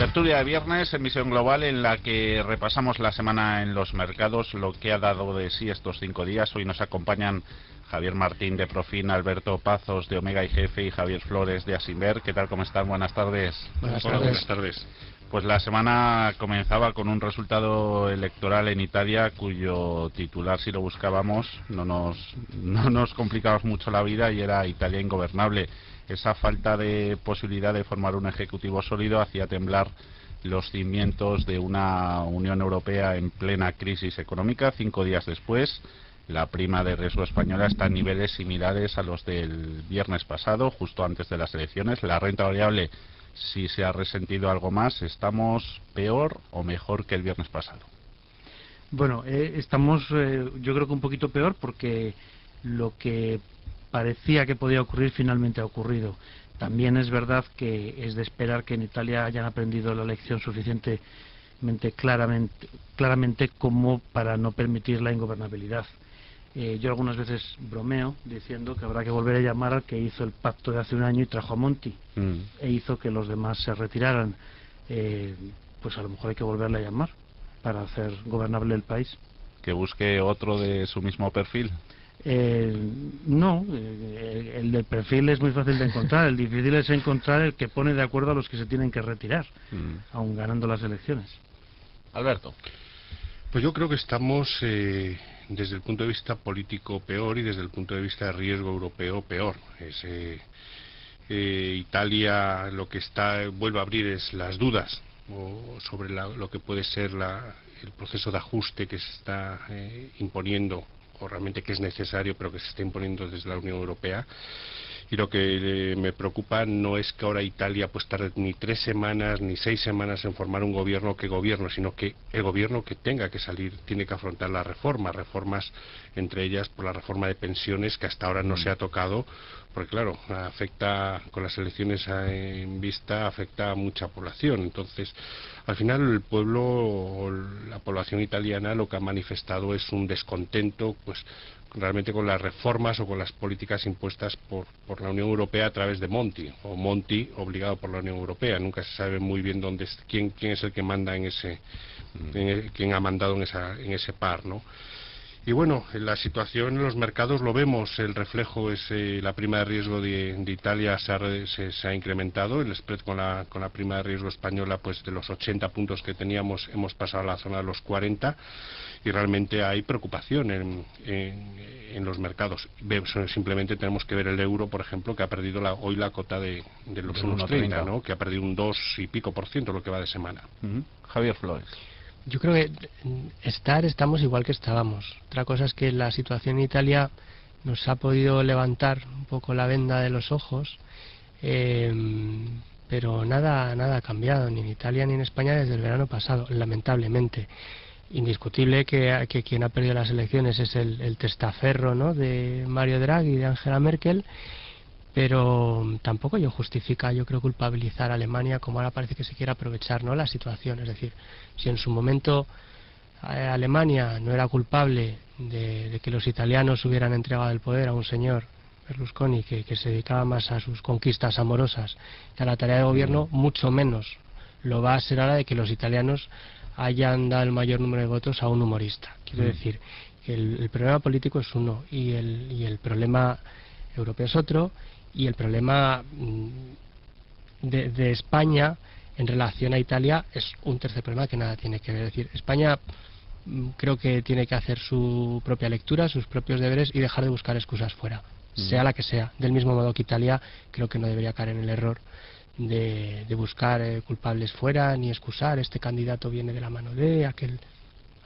Tertulia de viernes, emisión global en la que repasamos la semana en los mercados, lo que ha dado de sí estos 5 días. Hoy nos acompañan Javier Martín de Profin, Alberto Pazos de Omega IGF y Javier Flores de Asinver. ¿Qué tal? ¿Cómo están? Buenas tardes. Buenas tardes. Buenas tardes. Pues la semana comenzaba con un resultado electoral en Italia cuyo titular, si lo buscábamos, no nos complicamos mucho la vida, y era Italia ingobernable. Esa falta de posibilidad de formar un ejecutivo sólido hacía temblar los cimientos de una Unión Europea en plena crisis económica. 5 días después, la prima de riesgo española está en niveles similares a los del viernes pasado, justo antes de las elecciones. La renta variable, si se ha resentido algo más, ¿estamos peor o mejor que el viernes pasado? Bueno, estamos yo creo que un poquito peor, porque lo que parecía que podía ocurrir finalmente ha ocurrido. También es verdad que es de esperar que en Italia hayan aprendido la lección suficientemente claramente como para no permitir la ingobernabilidad. Yo algunas veces bromeo diciendo que habrá que volver a llamar al que hizo el pacto de hace un año y trajo a Monti e hizo que los demás se retiraran. Pues a lo mejor hay que volverle a llamar para hacer gobernable el país. ¿Que busque otro de su mismo perfil? No, el del perfil es muy fácil de encontrar. El difícil es encontrar el que pone de acuerdo a los que se tienen que retirar, aun ganando las elecciones. Alberto. Pues yo creo que estamos desde el punto de vista político peor, y desde el punto de vista de riesgo europeo peor. Italia lo que vuelve a abrir es las dudas sobre lo que puede ser el proceso de ajuste que se está imponiendo, o realmente que es necesario, pero que se está imponiendo desde la Unión Europea. Y lo que me preocupa no es que ahora Italia pues tarde ni 3 semanas ni 6 semanas en formar un gobierno que gobierne, sino que el gobierno que tenga que salir tiene que afrontar las reformas, entre ellas por la reforma de pensiones, que hasta ahora no se ha tocado, porque claro, afecta, con las elecciones en vista, afecta a mucha población. Entonces, al final el pueblo, o la población italiana, lo que ha manifestado es un descontento pues realmente con las reformas o con las políticas impuestas por la Unión Europea a través de Monti, o Monti obligado por la Unión Europea. Nunca se sabe muy bien quién es el que manda quién ha mandado en ese par, ¿no? Y bueno, la situación en los mercados lo vemos, el reflejo es la prima de riesgo de Italia se ha incrementado, el spread con la prima de riesgo española, pues de los 80 puntos que teníamos hemos pasado a la zona de los 40, y realmente hay preocupación en los mercados. Simplemente tenemos que ver el euro, por ejemplo, que ha perdido hoy la cota de los 1,30, ¿no? Que ha perdido un 2 y pico % lo que va de semana. Javier Flores. Yo creo que estamos igual que estábamos. Otra cosa es que la situación en Italia nos ha podido levantar un poco la venda de los ojos, pero nada ha cambiado, ni en Italia ni en España desde el verano pasado, lamentablemente. Indiscutible que quien ha perdido las elecciones es el testaferro, ¿no?, de Mario Draghi y de Angela Merkel, pero tampoco justifica, yo creo, culpabilizar a Alemania, como ahora parece que se quiere aprovechar, ¿no?, la situación. Es decir, si en su momento Alemania no era culpable de que los italianos hubieran entregado el poder a un señor, Berlusconi, que se dedicaba más a sus conquistas amorosas que a la tarea de gobierno, mucho menos lo va a ser ahora de que los italianos hayan dado el mayor número de votos a un humorista. Quiero decir que el problema político es uno, y el problema europeo es otro, y el problema de España en relación a Italia es un tercer problema que nada tiene que ver. Es decir, España creo que tiene que hacer su propia lectura, sus propios deberes, y dejar de buscar excusas fuera, sea la que sea. Del mismo modo que Italia creo que no debería caer en el error de buscar culpables fuera, ni excusar este candidato viene de la mano de aquel.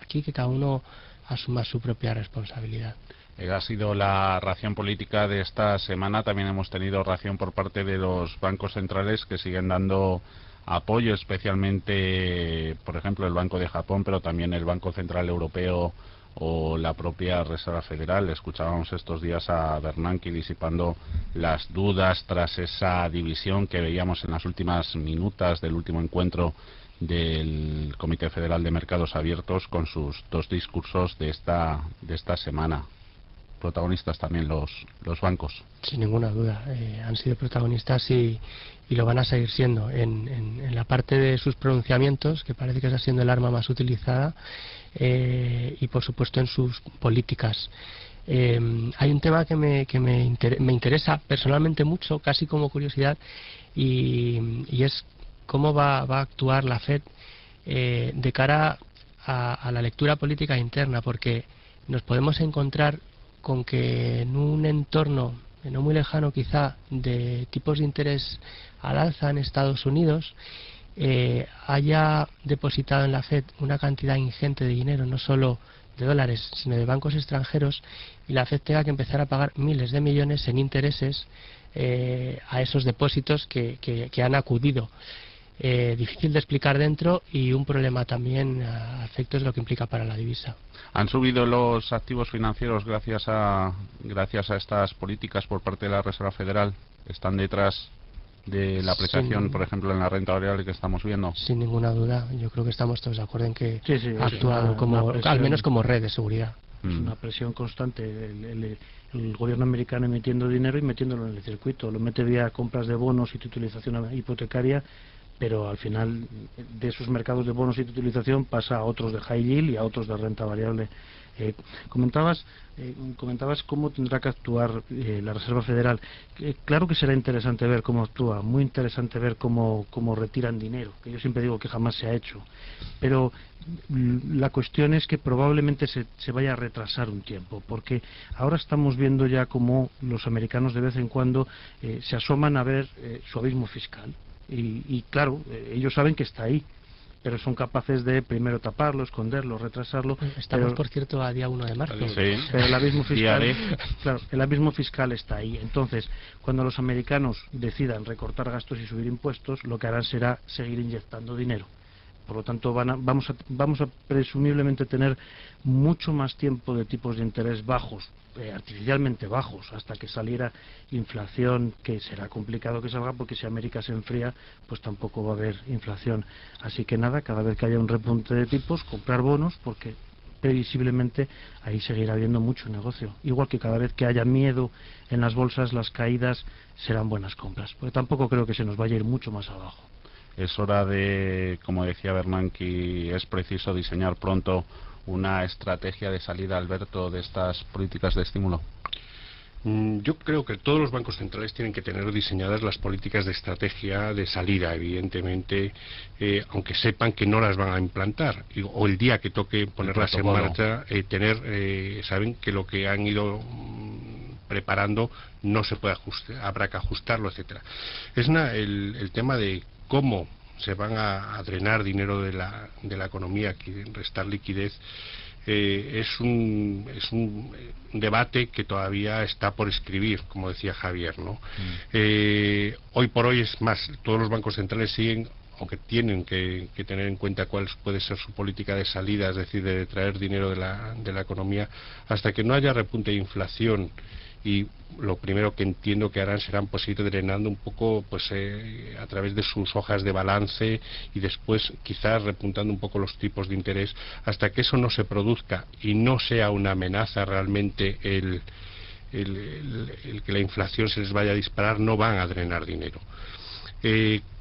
Aquí que cada uno asuma su propia responsabilidad. Ha sido la ración política de esta semana. También hemos tenido ración por parte de los bancos centrales, que siguen dando apoyo, especialmente, por ejemplo, el Banco de Japón, pero también el Banco Central Europeo o la propia Reserva Federal. Escuchábamos estos días a Bernanke disipando las dudas tras esa división que veíamos en las últimas minutas del último encuentro del Comité Federal de Mercados Abiertos, con sus 2 discursos de esta semana. protagonistas también los bancos. Sin ninguna duda, han sido protagonistas y lo van a seguir siendo en la parte de sus pronunciamientos, que parece que está siendo el arma más utilizada, y por supuesto en sus políticas. Hay un tema que me interesa personalmente mucho, casi como curiosidad, y es cómo va a actuar la FED de cara a la lectura política interna, porque nos podemos encontrar con que en un entorno no muy lejano quizá de tipos de interés al alza en Estados Unidos haya depositado en la FED una cantidad ingente de dinero, no solo de dólares, sino de bancos extranjeros, y la FED tenga que empezar a pagar miles de millones en intereses a esos depósitos que han acudido. Difícil de explicar dentro, y un problema también a efectos de lo que implica para la divisa. ¿Han subido los activos financieros gracias a estas políticas por parte de la Reserva Federal? ¿Están detrás de la apreciación, por ejemplo, en la renta variable que estamos viendo? Sin ninguna duda. Yo creo que estamos todos de acuerdo en que sí, ha actuado al menos como red de seguridad. Es una presión constante. El gobierno americano metiendo dinero y metiéndolo en el circuito. Lo mete vía compras de bonos y titulización hipotecaria, pero al final de esos mercados de bonos y titulización pasa a otros de high yield y a otros de renta variable. Comentabas cómo tendrá que actuar la Reserva Federal. Claro que será interesante ver cómo actúa, muy interesante ver cómo retiran dinero, que yo siempre digo que jamás se ha hecho, pero la cuestión es que probablemente se vaya a retrasar un tiempo, porque ahora estamos viendo ya cómo los americanos de vez en cuando se asoman a ver su abismo fiscal. Y claro, ellos saben que está ahí, pero son capaces de primero taparlo, esconderlo, retrasarlo. Estamos, por cierto, a día 1 de marzo. Sí. Pero el abismo fiscal, claro, el abismo fiscal está ahí. Entonces, cuando los americanos decidan recortar gastos y subir impuestos, lo que harán será seguir inyectando dinero. Por lo tanto, vamos a presumiblemente tener mucho más tiempo de tipos de interés bajos, artificialmente bajos, hasta que saliera inflación, que será complicado que salga, porque si América se enfría, pues tampoco va a haber inflación. Así que nada, cada vez que haya un repunte de tipos, comprar bonos, porque previsiblemente ahí seguirá habiendo mucho negocio. Igual que cada vez que haya miedo en las bolsas, las caídas serán buenas compras, porque tampoco creo que se nos vaya a ir mucho más abajo. Es hora de, como decía Bernanke, es preciso diseñar pronto una estrategia de salida, Alberto, de estas políticas de estímulo. Yo creo que todos los bancos centrales tienen que tener diseñadas las políticas de estrategia de salida, evidentemente, aunque sepan que no las van a implantar, o el día que toque ponerlas en marcha, saben que lo que han ido preparando no se puede ajustar, habrá que ajustarlo, etcétera. Es el tema de cómo se van a drenar dinero de la economía, restar liquidez. Es un debate que todavía está por escribir, como decía Javier, ¿no? Hoy por hoy, es más, todos los bancos centrales siguen, aunque tienen que tener en cuenta cuál puede ser su política de salida, es decir, de traer dinero de la economía, hasta que no haya repunte de inflación. Y lo primero que entiendo que harán serán pues ir drenando un poco pues a través de sus hojas de balance, y después quizás repuntando un poco los tipos de interés. Hasta que eso no se produzca y no sea una amenaza realmente el que la inflación se les vaya a disparar, no van a drenar dinero.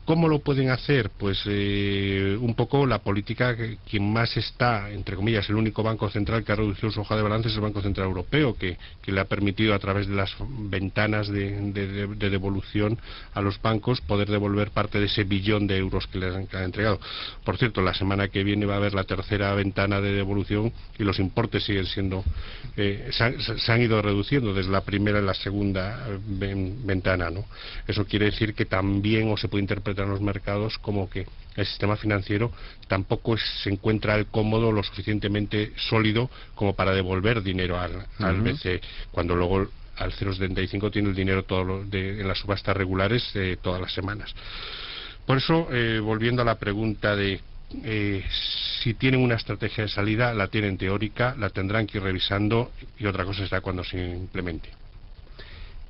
¿Cómo lo pueden hacer? Pues un poco la política quien más está, entre comillas, el único banco central que ha reducido su hoja de balance es el Banco Central Europeo, que le ha permitido, a través de las ventanas de devolución a los bancos, poder devolver parte de ese billón de euros que les han entregado. Por cierto, la semana que viene va a haber la tercera ventana de devolución, y los importes siguen siendo se han ido reduciendo desde la primera y la segunda ventana, ¿no? Eso quiere decir que también, o se puede interpretar en los mercados, como que el sistema financiero tampoco se encuentra cómodo, lo suficientemente sólido como para devolver dinero al BCE, cuando luego al 0,75 tiene el dinero en las subastas regulares todas las semanas. Por eso, volviendo a la pregunta de si tienen una estrategia de salida, la tienen teórica, la tendrán que ir revisando, y otra cosa será cuando se implemente.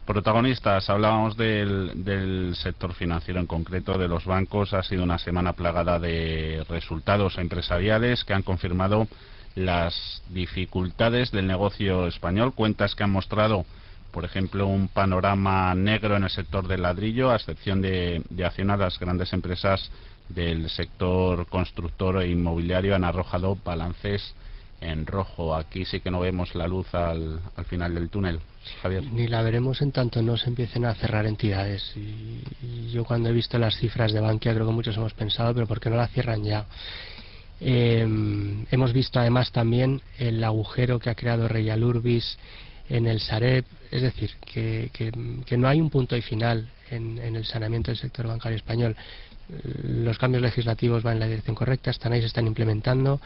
Protagonistas, hablábamos del sector financiero, en concreto de los bancos. Ha sido una semana plagada de resultados empresariales que han confirmado las dificultades del negocio español, cuentas que han mostrado, por ejemplo, un panorama negro en el sector del ladrillo, a excepción de Acciona. Las grandes empresas del sector constructor e inmobiliario han arrojado balances en rojo. Aquí sí que no vemos la luz al final del túnel, Javier. Ni la veremos en tanto no se empiecen a cerrar entidades. Y yo cuando he visto las cifras de Bankia, creo que muchos hemos pensado, pero ¿por qué no la cierran ya? Hemos visto además también el agujero que ha creado Royal Urbis en el Sareb, es decir, que no hay un punto y final en el saneamiento del sector bancario español. Los cambios legislativos van en la dirección correcta, están ahí, se están implementando.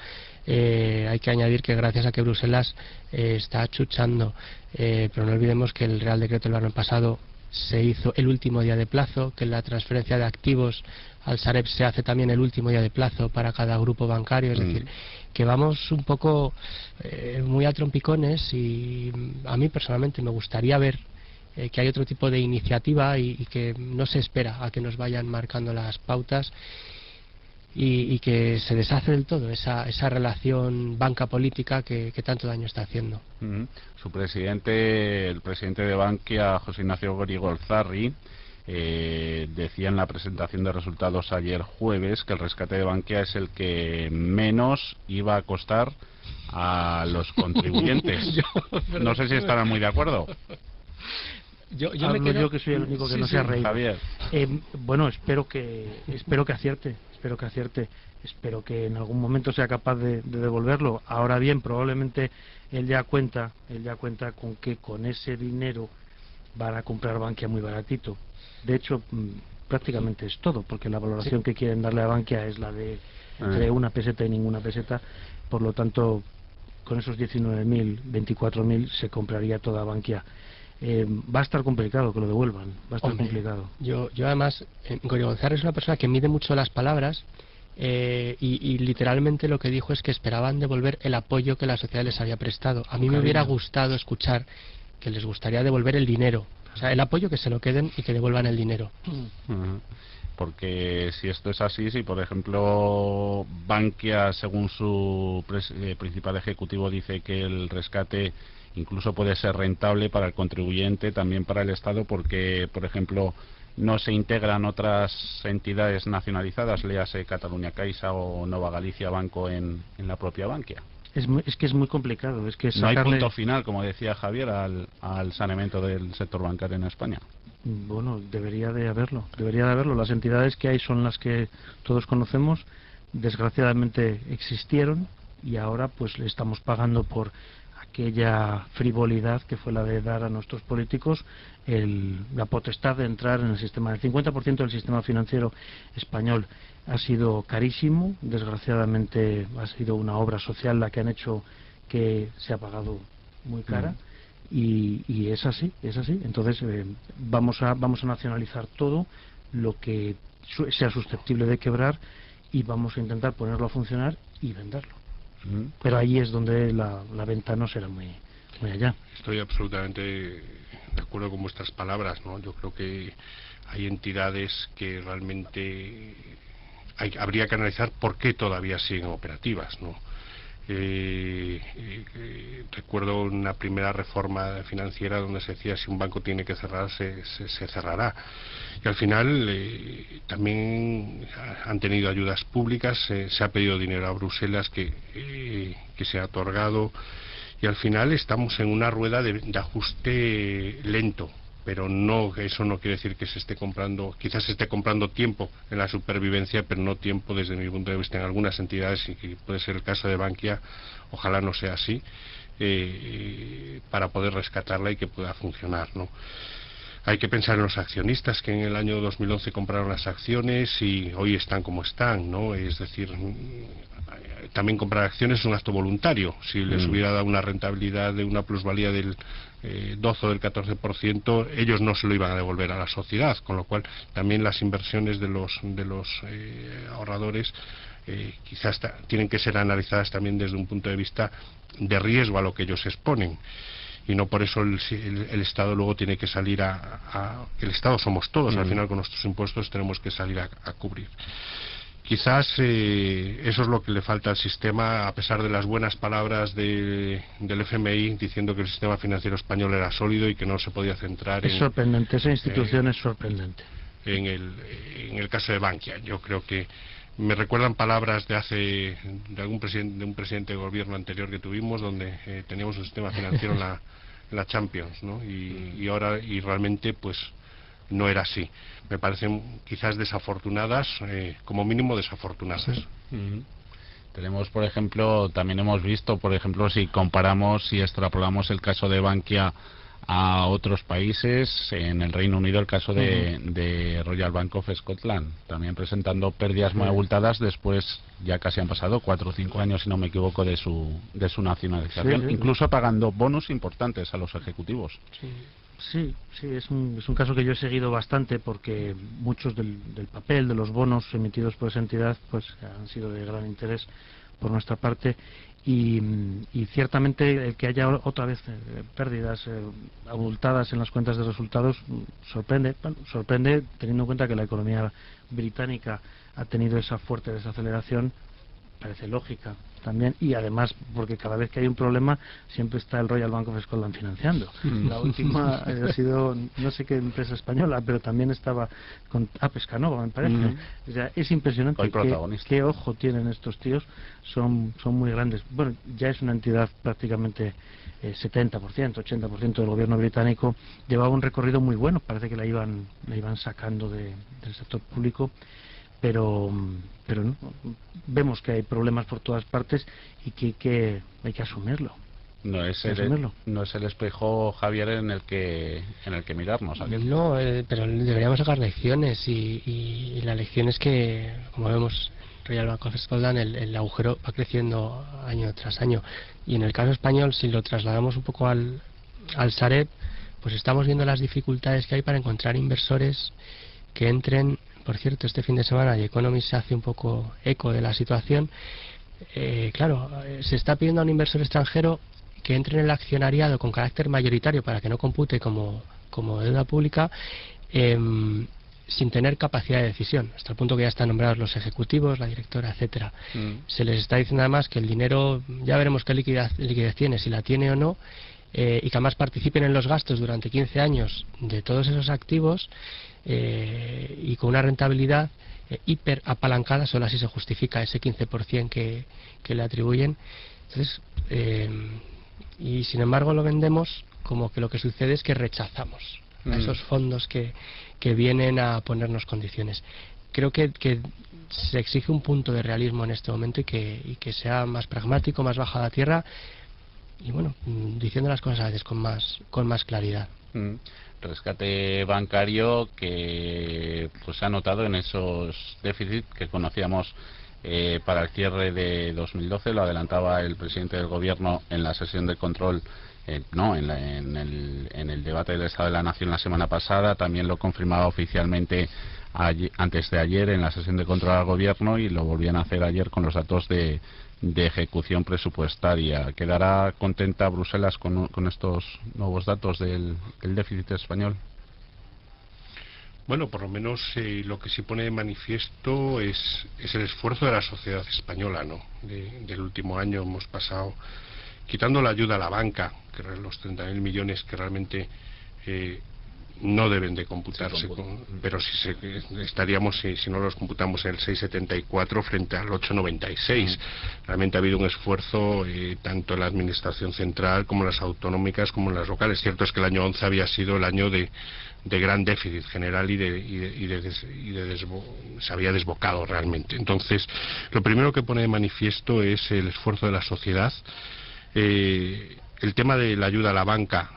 Hay que añadir que gracias a que Bruselas está achuchando, pero no olvidemos que el Real Decreto del año pasado se hizo el último día de plazo, que la transferencia de activos al Sareb se hace también el último día de plazo para cada grupo bancario, es decir, que vamos un poco muy a trompicones, y a mí personalmente me gustaría ver que hay otro tipo de iniciativa y que no se espera a que nos vayan marcando las pautas y que se deshace del todo esa relación banca-política que tanto daño está haciendo. Su presidente, el presidente de Bankia, José Ignacio Gorigolzarri, decía en la presentación de resultados ayer jueves que el rescate de Bankia es el que menos iba a costar a los contribuyentes. No sé si estarán muy de acuerdo. Yo que soy el único que no se ha reído. Javier. Bueno, espero que acierte, espero que en algún momento sea capaz de devolverlo. Ahora bien, probablemente él ya cuenta con que con ese dinero van a comprar Bankia muy baratito. De hecho, prácticamente es todo, porque la valoración que quieren darle a Bankia es la de entre una peseta y ninguna peseta. Por lo tanto, con esos 19.000, 24.000 se compraría toda Bankia. Va a estar complicado que lo devuelvan, va a estar complicado. Yo además, Gorigolzarri es una persona que mide mucho las palabras, y literalmente lo que dijo es que esperaban devolver el apoyo que la sociedad les había prestado. A mí me hubiera gustado escuchar que les gustaría devolver el dinero, o sea, el apoyo, que se lo queden y que devuelvan el dinero. Porque si esto es así, si por ejemplo Bankia, según su principal ejecutivo, dice que el rescate incluso puede ser rentable para el contribuyente, también para el Estado, porque por ejemplo no se integran otras entidades nacionalizadas, léase Catalunya Caixa o Nova Galicia Banco en la propia Bankia. Es que es muy complicado, es que no hay punto final, como decía Javier, al saneamiento del sector bancario en España. Bueno, debería de haberlo. Las entidades que hay son las que todos conocemos, desgraciadamente existieron, y ahora pues le estamos pagando por aquella frivolidad que fue la de dar a nuestros políticos la potestad de entrar en el sistema. El 50% del sistema financiero español ha sido carísimo, desgraciadamente ha sido una obra social la que han hecho que se ha pagado muy cara, y es así. Entonces vamos a nacionalizar todo lo que sea susceptible de quebrar, y vamos a intentar ponerlo a funcionar y venderlo. Pero ahí es donde la venta no será muy allá. Estoy absolutamente de acuerdo con vuestras palabras, ¿no? Yo creo que hay entidades que realmente habría que analizar por qué todavía siguen operativas, ¿no? Recuerdo una primera reforma financiera donde se decía si un banco tiene que cerrar, se cerrará, y al final también han tenido ayudas públicas, se ha pedido dinero a Bruselas que se ha otorgado, y al final estamos en una rueda de ajuste lento. Pero eso no quiere decir que se esté comprando, quizás se esté comprando tiempo en la supervivencia, pero no tiempo desde mi punto de vista en algunas entidades, y que puede ser el caso de Bankia, ojalá no sea así, para poder rescatarla y que pueda funcionar, ¿no? Hay que pensar en los accionistas que en el año 2011 compraron las acciones y hoy están como están, ¿no? Es decir, también comprar acciones es un acto voluntario. Si les hubiera dado una rentabilidad de una plusvalía del 12 o del 14%, ellos no se lo iban a devolver a la sociedad, con lo cual también las inversiones de los ahorradores quizás tienen que ser analizadas también desde un punto de vista de riesgo a lo que ellos exponen. Y no por eso el Estado luego tiene que salir el Estado somos todos, al final con nuestros impuestos tenemos que salir a cubrir. Quizás eso es lo que le falta al sistema, a pesar de las buenas palabras del FMI diciendo que el sistema financiero español era sólido y que no se podía centrar Es sorprendente, esa institución es sorprendente. En el caso de Bankia. Yo creo que me recuerdan palabras de un presidente de gobierno anterior que tuvimos, donde teníamos un sistema financiero en la Champions, ¿no? Y ahora realmente pues no era así. Me parecen quizás desafortunadas, como mínimo desafortunadas. Tenemos, por ejemplo, también hemos visto, por ejemplo, si comparamos, si extrapolamos el caso de Bankia a otros países, en el Reino Unido el caso de Royal Bank of Scotland, también presentando pérdidas muy abultadas después, ya casi han pasado 4 o 5 años, si no me equivoco, de su nacionalización, incluso pagando bonos importantes a los ejecutivos. Sí, es un caso que yo he seguido bastante, porque muchos del papel de los bonos emitidos por esa entidad pues han sido de gran interés por nuestra parte, y ciertamente el que haya otra vez pérdidas abultadas en las cuentas de resultados sorprende teniendo en cuenta que la economía británica ha tenido esa fuerte desaceleración. Parece lógica también, y además porque cada vez que hay un problema siempre está el Royal Bank of Scotland financiando. La última ha sido, no sé qué empresa española, pero también estaba con Pescanova, me parece. O sea, es impresionante qué ojo tienen estos tíos, son muy grandes. Bueno, ya es una entidad prácticamente 70%, 80% del gobierno británico. Llevaba un recorrido muy bueno, parece que la iban sacando del sector público, pero no, vemos que hay problemas por todas partes y que hay que asumirlo. No es el espejo, Javier, en el que mirarnos. No, pero deberíamos sacar lecciones, y la lección es que, como vemos, Royal Bank of Scotland, el agujero va creciendo año tras año, y en el caso español, si lo trasladamos un poco al Sareb, pues estamos viendo las dificultades que hay para encontrar inversores que entren. Por cierto, este fin de semana The Economist se hace un poco eco de la situación. Claro, se está pidiendo a un inversor extranjero que entre en el accionariado con carácter mayoritario para que no compute como deuda pública, sin tener capacidad de decisión, hasta el punto que ya están nombrados los ejecutivos, la directora, etcétera. Se les está diciendo además que el dinero, ya veremos qué liquidez tiene, si la tiene o no, y que además participen en los gastos durante 15 años de todos esos activos, y con una rentabilidad hiper apalancada. Solo así se justifica ese 15% que le atribuyen. Entonces, y sin embargo lo vendemos como que lo que sucede es que rechazamos a esos fondos que vienen a ponernos condiciones. Creo que se exige un punto de realismo en este momento, y que sea más pragmático, más bajado a tierra, y bueno, diciendo las cosas a veces con más claridad. Rescate bancario que pues se ha notado en esos déficits que conocíamos para el cierre de 2012. Lo adelantaba el presidente del gobierno en la sesión de control, en el debate del Estado de la Nación la semana pasada. También lo confirmaba oficialmente antes de ayer en la sesión de control al gobierno, y lo volvían a hacer ayer con los datos de ejecución presupuestaria. ¿Quedará contenta Bruselas con estos nuevos datos del déficit español? Bueno, por lo menos lo que sí pone de manifiesto es el esfuerzo de la sociedad española, ¿no? Del último año hemos pasado, quitando la ayuda a la banca, que los 30.000 millones que realmente no deben de computarse, pero si estaríamos, si no los computamos, en el 6,74 frente al 8,96. Realmente ha habido un esfuerzo tanto en la administración central como en las autonómicas como en las locales. Cierto es que el año 11 había sido el año de gran déficit general se había desbocado realmente. Entonces, lo primero que pone de manifiesto es el esfuerzo de la sociedad. El tema de la ayuda a la banca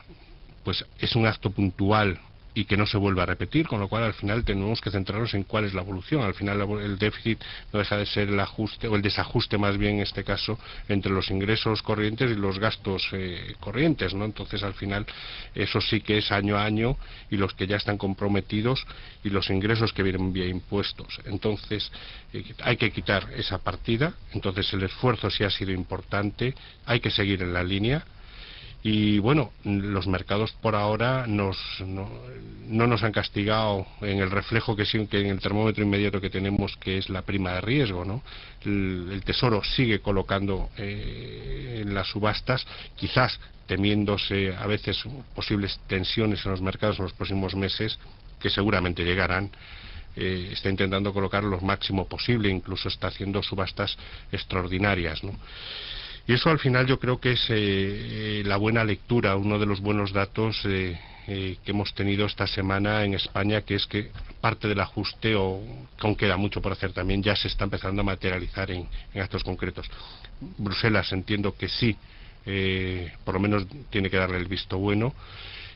pues es un acto puntual y que no se vuelva a repetir, con lo cual al final tenemos que centrarnos en cuál es la evolución. Al final el déficit no deja de ser el ajuste, o el desajuste más bien en este caso, entre los ingresos corrientes y los gastos corrientes, ¿no? Entonces al final eso sí que es año a año, y los que ya están comprometidos y los ingresos que vienen vía impuestos. Entonces hay que quitar esa partida. Entonces el esfuerzo sí ha sido importante, hay que seguir en la línea. Y bueno, los mercados por ahora no nos han castigado en el reflejo que en el termómetro inmediato que tenemos, que es la prima de riesgo, ¿no? El Tesoro sigue colocando en las subastas, quizás temiéndose a veces posibles tensiones en los mercados en los próximos meses, que seguramente llegarán. Está intentando colocar lo máximo posible, incluso está haciendo subastas extraordinarias, ¿no? Y eso al final yo creo que es la buena lectura, uno de los buenos datos que hemos tenido esta semana en España, que es que parte del ajuste, o que aún queda mucho por hacer también, ya se está empezando a materializar en actos concretos. Bruselas entiendo que sí, por lo menos tiene que darle el visto bueno,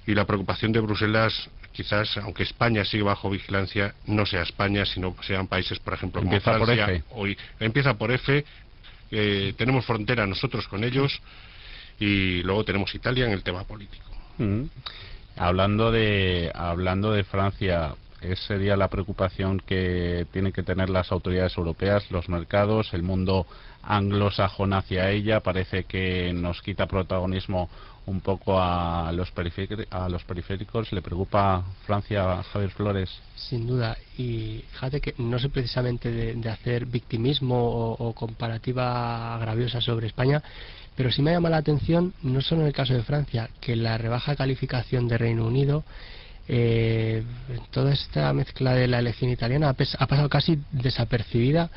y la preocupación de Bruselas, quizás, aunque España sigue bajo vigilancia, no sea España, sino sean países, por ejemplo, como Francia. Empieza por F. Tenemos frontera nosotros con ellos, y luego tenemos Italia en el tema político. Hablando de Francia, esa sería la preocupación que tienen que tener las autoridades europeas, los mercados, el mundo anglosajón hacia ella. Parece que nos quita protagonismo un poco a los periféricos. ¿Le preocupa Francia, Javier Flores? Sin duda, y fíjate que no sé precisamente de hacer victimismo o comparativa agraviosa sobre España, pero sí me llama la atención, no solo en el caso de Francia, que la rebaja de calificación de Reino Unido, toda esta mezcla de la elección italiana ha pasado casi desapercibida,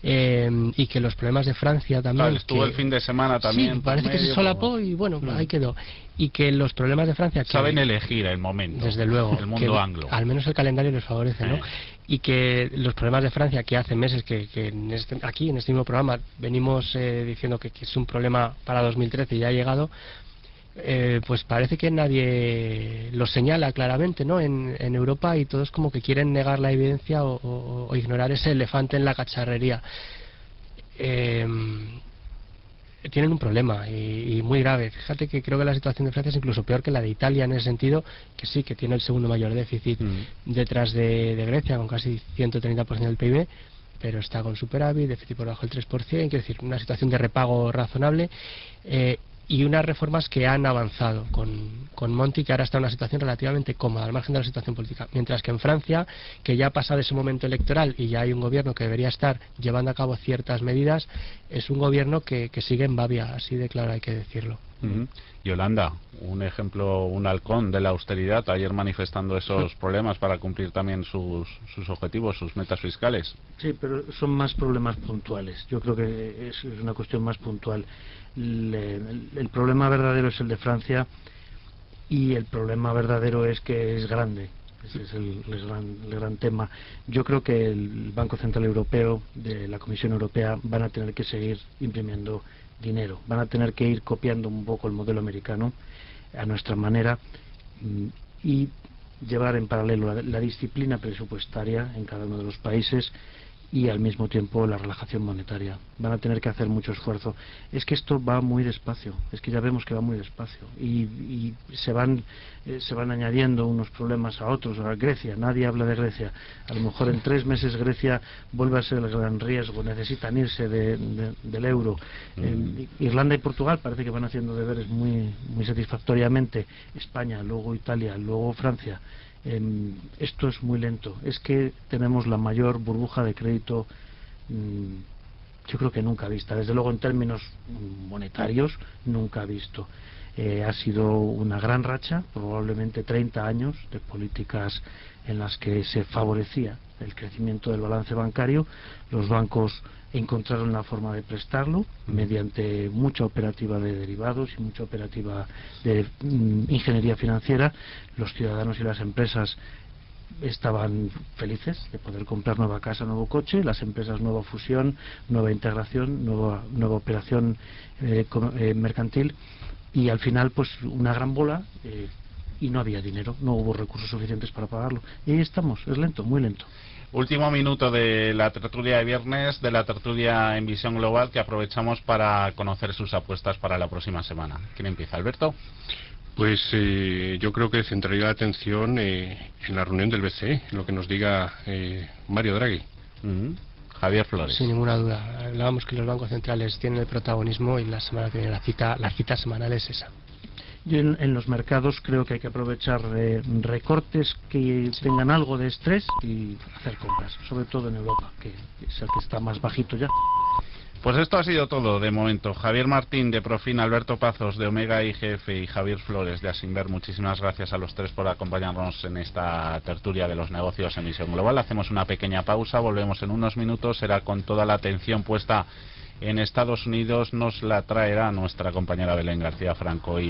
y que los problemas de Francia también... Claro, estuvo el fin de semana también. Sí, parece que se solapó y bueno, ahí quedó. Y que los problemas de Francia... Saben elegir el momento. Desde luego. El mundo anglo. Al menos el calendario les favorece, ¿no? Y que los problemas de Francia, que hace meses que aquí en este mismo programa venimos diciendo que es un problema para 2013 y ya ha llegado... pues parece que nadie lo señala claramente, ¿no? En Europa, y todos como que quieren negar la evidencia o ignorar ese elefante en la cacharrería. Tienen un problema y muy grave. Fíjate que creo que la situación de Francia es incluso peor que la de Italia, en ese sentido, que sí, que tiene el segundo mayor déficit detrás de Grecia, con casi 130% del PIB, pero está con superávit, déficit por debajo del 3%, quiero decir, una situación de repago razonable, y unas reformas que han avanzado con Monti, que ahora está en una situación relativamente cómoda, al margen de la situación política, mientras que en Francia, que ya ha pasado ese momento electoral y ya hay un gobierno que debería estar llevando a cabo ciertas medidas, es un gobierno que sigue en babia, así de claro hay que decirlo. Yolanda, un ejemplo, un halcón de la austeridad, ayer manifestando esos problemas para cumplir también sus objetivos, sus metas fiscales. Sí, pero son más problemas puntuales. Yo creo que es una cuestión más puntual. El problema verdadero es el de Francia, y el problema verdadero es que es grande. Ese es el gran tema. Yo creo que el Banco Central Europeo, de la Comisión Europea, van a tener que seguir imprimiendo dinero, van a tener que ir copiando un poco el modelo americano a nuestra manera, y llevar en paralelo la disciplina presupuestaria en cada uno de los países y al mismo tiempo la relajación monetaria. Van a tener que hacer mucho esfuerzo. Es que esto va muy despacio, es que ya vemos que va muy despacio, y se van añadiendo unos problemas a otros. A Grecia, nadie habla de Grecia. A lo mejor en 3 meses Grecia vuelve a ser el gran riesgo, necesitan irse del euro. Irlanda y Portugal parece que van haciendo deberes muy satisfactoriamente. España, luego Italia, luego Francia. Esto es muy lento. Es que tenemos la mayor burbuja de crédito, yo creo que nunca vista, desde luego en términos monetarios nunca visto. Ha sido una gran racha, probablemente 30 años de políticas en las que se favorecía el crecimiento del balance bancario. Los bancos encontraron la forma de prestarlo mediante mucha operativa de derivados y mucha operativa de ingeniería financiera. Los ciudadanos y las empresas estaban felices de poder comprar nueva casa, nuevo coche, las empresas nueva fusión, nueva integración, nueva operación mercantil, y al final pues una gran bola, y no había dinero, no hubo recursos suficientes para pagarlo, y ahí estamos. Es lento, muy lento. Último minuto de la tertulia de viernes, de la tertulia en Visión Global, que aprovechamos para conocer sus apuestas para la próxima semana. ¿Quién empieza, Alberto? Pues yo creo que centraría la atención en la reunión del BCE, en lo que nos diga Mario Draghi. Javier Flores. Sin ninguna duda. Hablábamos que los bancos centrales tienen el protagonismo, y la semana que viene la cita semanal es esa. Yo en los mercados creo que hay que aprovechar recortes que tengan algo de estrés y hacer compras, sobre todo en Europa, que es el que está más bajito ya. Pues esto ha sido todo de momento. Javier Martín de Profin, Alberto Pazos de Omega IGF y Javier Flores de Asinver, muchísimas gracias a los tres por acompañarnos en esta tertulia de los negocios en Visión Global. Hacemos una pequeña pausa, volvemos en unos minutos, será con toda la atención puesta en Estados Unidos, nos la traerá nuestra compañera Belén García Franco y